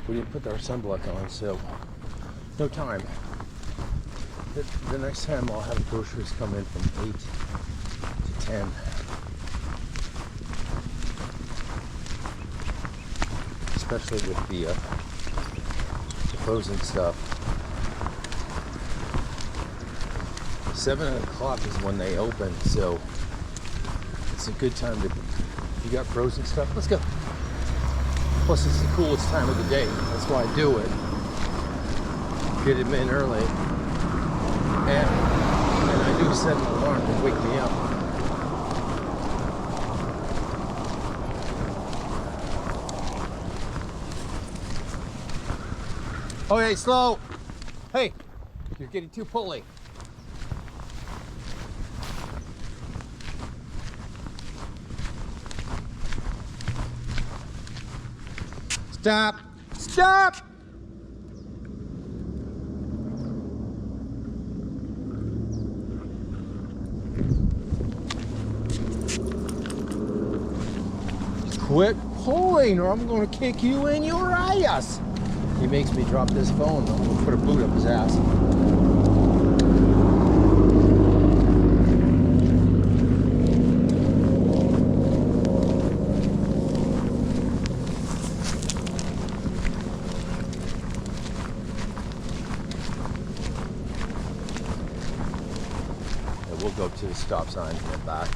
We didn't put our sunblock on, so no time. The next time I'll have groceries come in from 8 to 10. Especially with the frozen stuff. 7 o'clock is when they open, so it's a good time to, if you got frozen stuff, let's go. Plus it's the coolest time of the day, that's why I do it. Get them in early. And I do set an alarm to wake me up. Oh, hey, slow. Hey, you're getting too pulley. Stop. Stop. Quit pulling or I'm going to kick you in your ass. He makes me drop this phone. I'm going to put a boot up his ass. And we'll go to the stop sign and get back.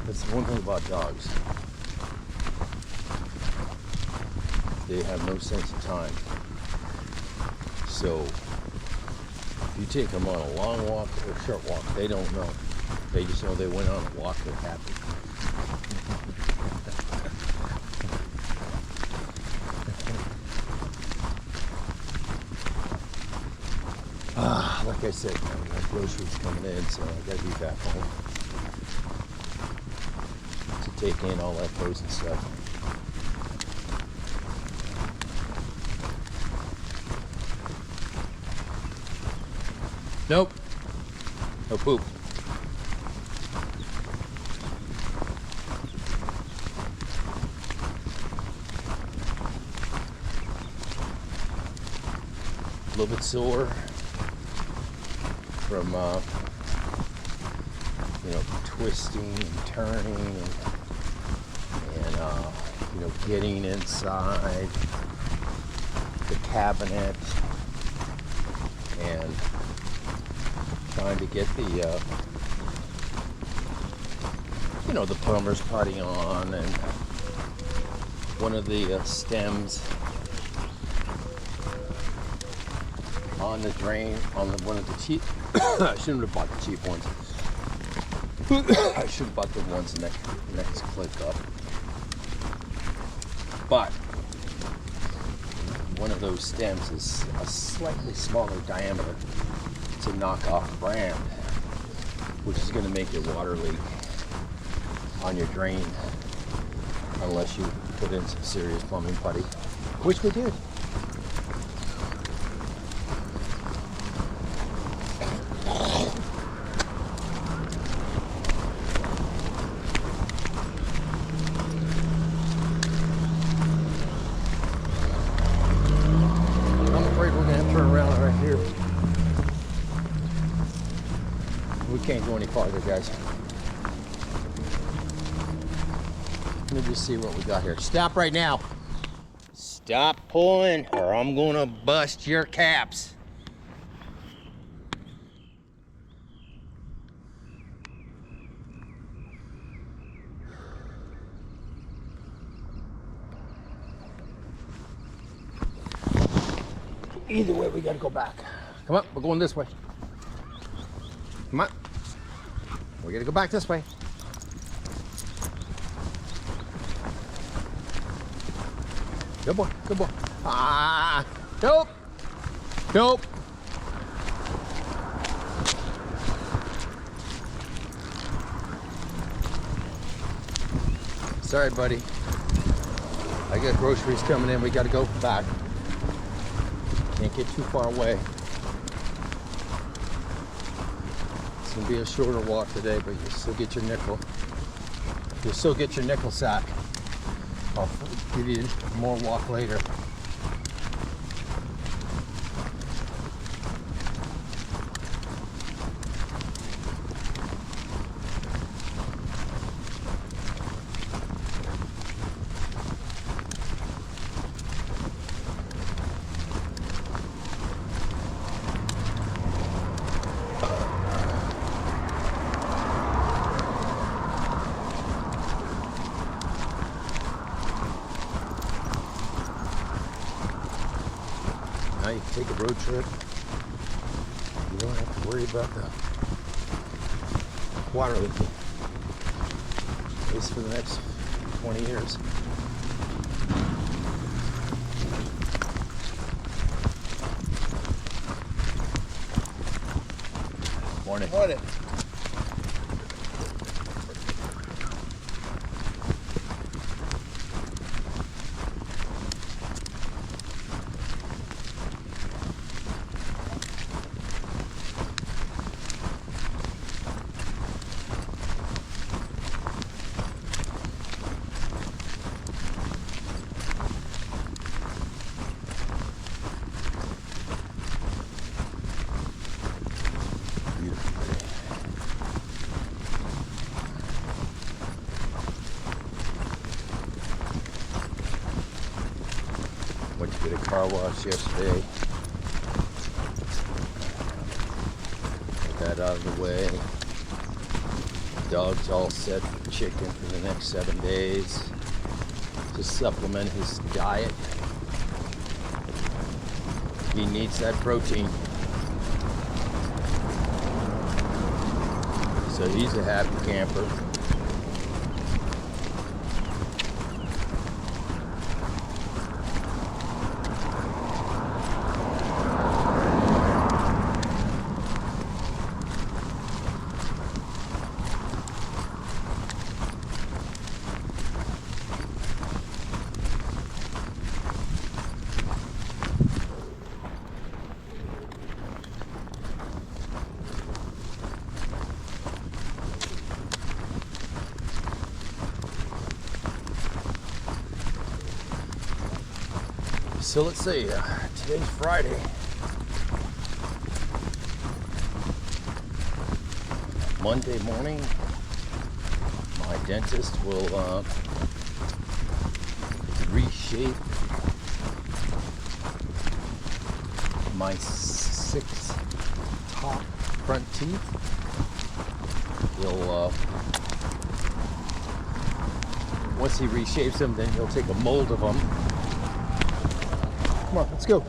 That's the one thing about dogs. They have no sense of time. So if you take them on a long walk or a short walk, they don't know. They just know they went on a walk, they're happy. Like I said, man, my groceries coming in, so I gotta be back home to take in all that frozen stuff. Nope. No poop. A little bit sore from twisting and turning and getting inside the cabinet and trying to get the the plumber's putty on, and one of the stems on the drain on one of the cheap I shouldn't have bought the cheap ones. I should have bought the ones next click up. But one of those stems is a slightly smaller diameter to knock off brand, which is going to make your water leak on your drain unless you put in some serious plumbing putty, which we did. I'm afraid we're going to have to turn around right here. We can't go any farther, guys. Let me just see what we got here. Stop right now. Stop pulling or I'm gonna bust your caps. Either way, we gotta go back. Come on, we're going this way. Come on. We gotta go back this way. Good boy, good boy. Ah, nope, nope. Sorry, buddy. I got groceries coming in. We got to go back. Can't get too far away. It's gonna be a shorter walk today, but you'll still get your nickel. You'll still get your nickel sack. I'll give you more walk later. Now you can take a road trip. You don't have to worry about the water leaking. At least for the next 20 years. Morning. Morning. Went to get a car wash yesterday. Get that out of the way. Dog's all set for chicken for the next 7 days. To supplement his diet. He needs that protein. So he's a happy camper. So let's see, today's Friday. Monday morning, my dentist will reshape my 6 top front teeth. He'll, once he reshapes them, then he'll take a mold of them. Come on, let's go.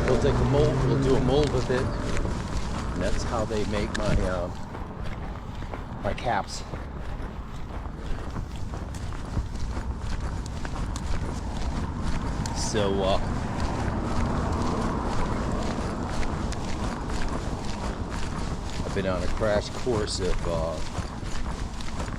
We'll take a mold, we'll do a mold with it. And that's how they make my my caps. So I've been on a crash course of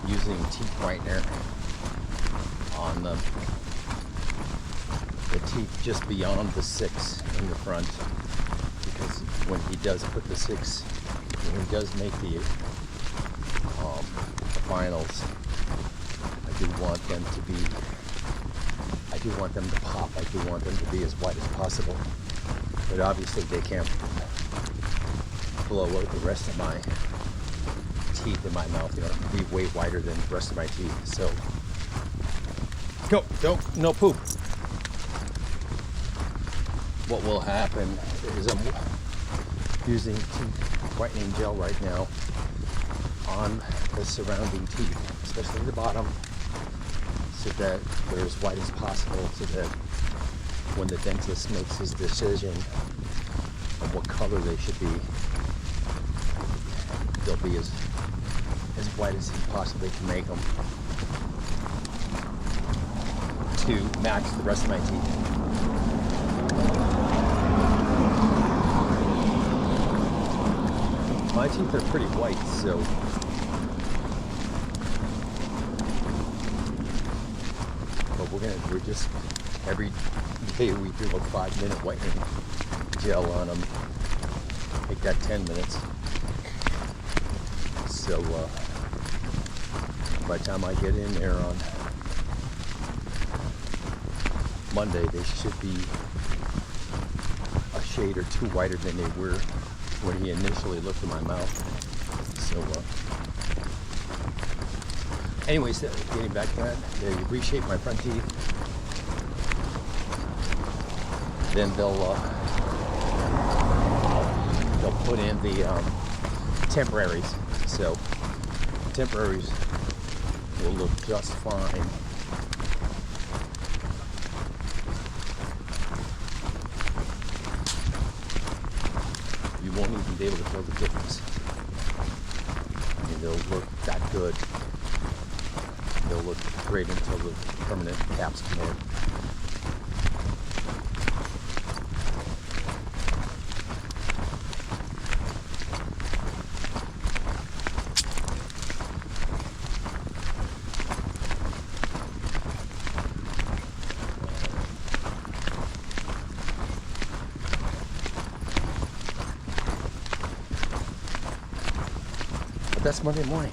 using teeth whitener on the teeth just beyond the 6 in the front, because when he does put the 6, when he does make the finals, I do want them to be, I do want them to pop, I do want them to be as white as possible, but obviously they can't blow out the rest of my teeth in my mouth. You know, be way whiter than the rest of my teeth. So go, don't, no poop. What will happen is I'm using teeth whitening gel right now on the surrounding teeth, especially the bottom, so that they're as white as possible, so that when the dentist makes his decision on what color they should be, they'll be as white as he possibly can make them to match the rest of my teeth. My teeth are pretty white, so but we're just every day we do a 5-minute whitening gel on them. Make that 10 minutes. So by the time I get in there on Monday, they should be a shade or two whiter than they were when he initially looked in my mouth. So anyways, getting back to that, they reshape my front teeth. Then they'll put in the temporaries. So temporaries will look just fine. You won't even be able to tell the difference. I mean, they'll look that good. They'll look great until the permanent caps come in. But that's Monday morning.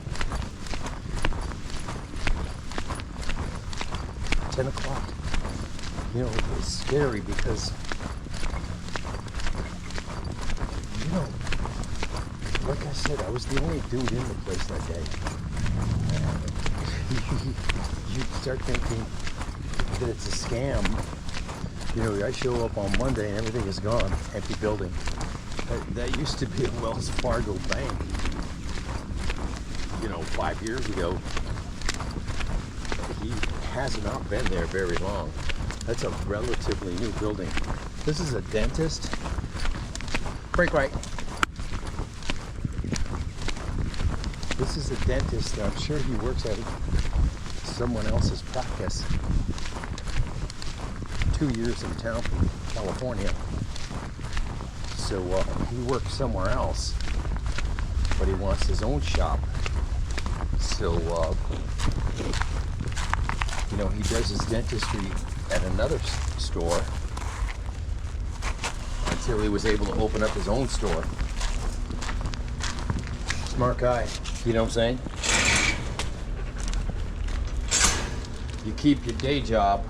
10 o'clock. You know, it's scary because, you know, like I said, I was the only dude in the place that day. You start thinking that it's a scam. You know, I show up on Monday and everything is gone, empty building. That used to be a Wells Fargo bank, you know, 5 years ago. He has not been there very long. That's a relatively new building. This is a dentist. Break right. This is a dentist. I'm sure he works at someone else's practice. 2 years in town from California. So he works somewhere else, but he wants his own shop. So, you know, he does his dentistry at another store until he was able to open up his own store. Smart guy, you know what I'm saying? You keep your day job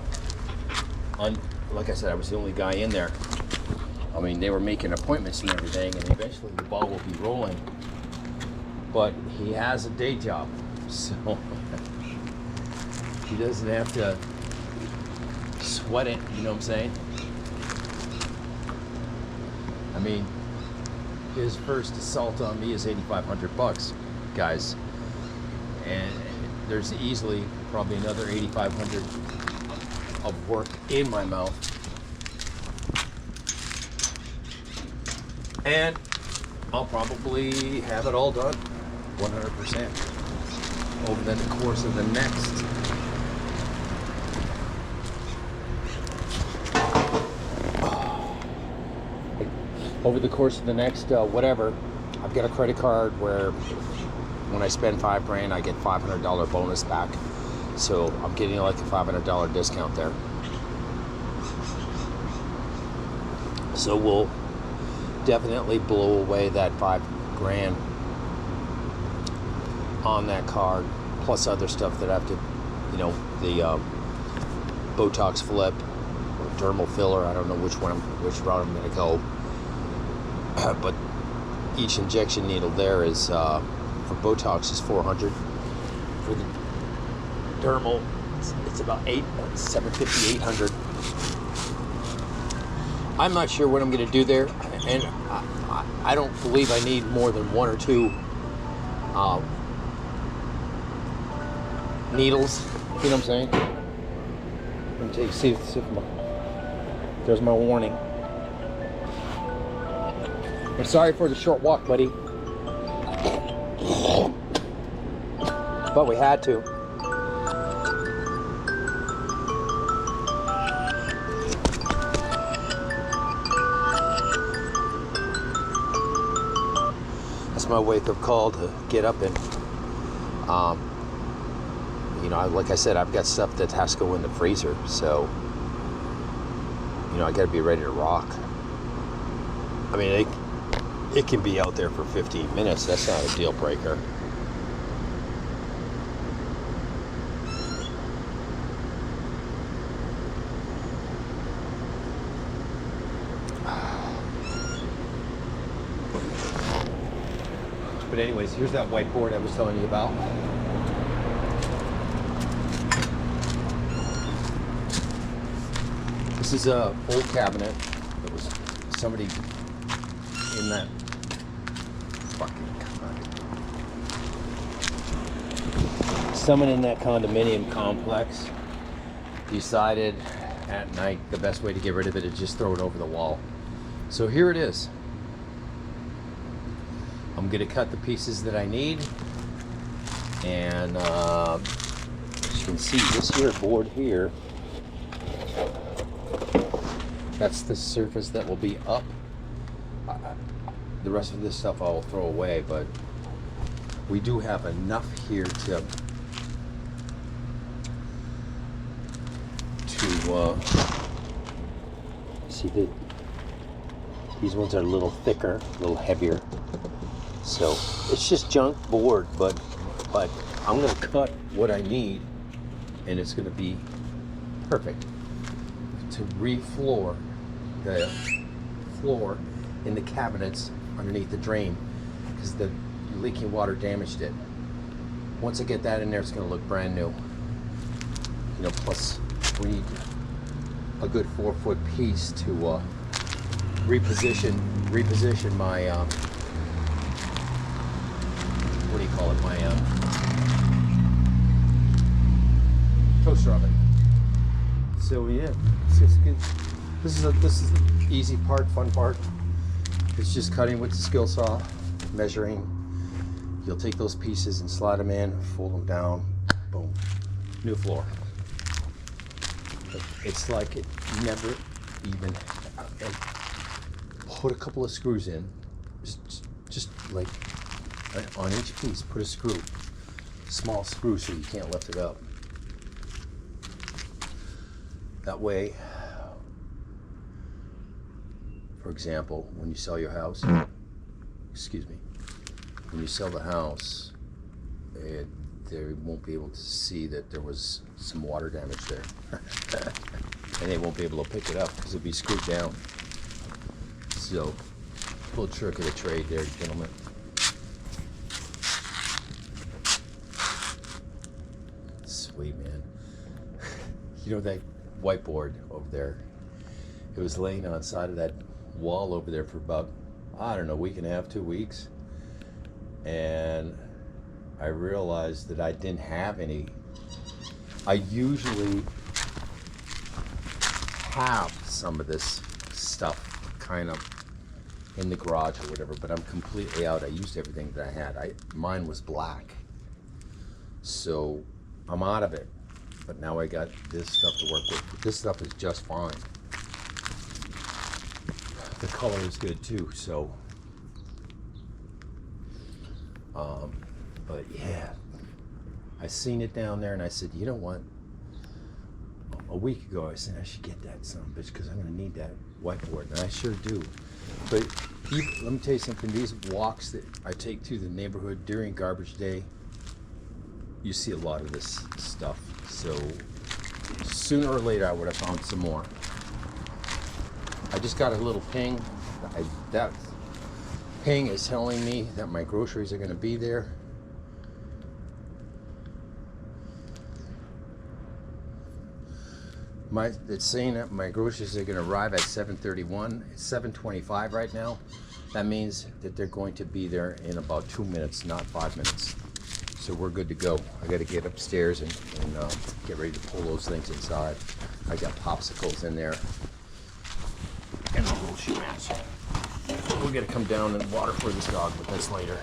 on, like I said, I was the only guy in there. I mean, they were making appointments and everything, and eventually the ball will be rolling. But he has a day job, so he doesn't have to sweat it, you know what I'm saying? I mean, his first assault on me is $8,500, guys. And there's easily probably another $8,500 of work in my mouth. And I'll probably have it all done 100% over the course of the next whatever. I've got a credit card where when I spend $5,000 I get $500 bonus back, so I'm getting like a $500 discount there. So we'll definitely blow away that $5,000 on that card, plus other stuff that I have to, you know, the Botox flip or dermal filler. I don't know which route I'm going to go, but each injection needle there is for Botox is $400. For the dermal, it's about $750, $800. I'm not sure what I'm going to do there, and I don't believe I need more than one or two needles. You know what I'm saying? Let me take, see if there's my warning. I'm sorry for the short walk, buddy, but we had to. My wake-up call to get up and you know, like I said, I've got stuff that has to go in the freezer, so you know, I got to be ready to rock. I mean, it can be out there for 15 minutes. That's not a deal breaker. But anyways, here's that whiteboard I was telling you about. This is a old cabinet that was somebody in that someone in that condominium complex decided at night the best way to get rid of it is just throw it over the wall. So here it is. I'm gonna cut the pieces that I need, and as you can see, this here board here, that's the surface that will be up. The rest of this stuff I'll throw away, but we do have enough here to see these ones are a little thicker, a little heavier. So it's just junk board, but I'm gonna cut what I need, and it's gonna be perfect to re-floor the floor in the cabinets underneath the drain, because the leaking water damaged it. Once I get that in there, it's gonna look brand new. You know, plus we need a good 4-foot piece to reposition my what do you call it, my toaster oven. So yeah, it's good. This is the easy part, fun part. It's just cutting with the skill saw, measuring. You'll take those pieces and slide them in, fold them down, boom, new floor. It's like it never even, and put a couple of screws in, just like on each piece, put a screw, small screw, so you can't lift it up. That way, for example, when you sell your house, excuse me, when you sell the house, they won't be able to see that there was some water damage there. And they won't be able to pick it up because it'll be screwed down. So, little trick of the trade there, gentlemen. Sweet, man. You know that whiteboard over there? It was laying on the side of that wall over there for about, I don't know, a week and a half, 2 weeks. And I realized that I didn't have any. I usually have some of this stuff kind of in the garage or whatever, but I'm completely out. I used everything that I had. Mine was black, so I'm out of it. But now I got this stuff to work with. This stuff is just fine. The color is good too, so but yeah, I seen it down there and I said, you know what, a week ago I said I should get that son of a bitch because I'm gonna need that whiteboard, and I sure do. But let me tell you something, these walks that I take through the neighborhood during garbage day, you see a lot of this stuff. So sooner or later I would have found some more. I just got a little ping. That ping is telling me that my groceries are going to be there. It's saying that my groceries are going to arrive at 7:31. It's 7:25 right now. That means that they're going to be there in about 2 minutes, not 5 minutes. So we're good to go. I got to get upstairs and get ready to pull those things inside. I got popsicles in there and a little shoe match. We're gonna come down and water for this dog, but that's later.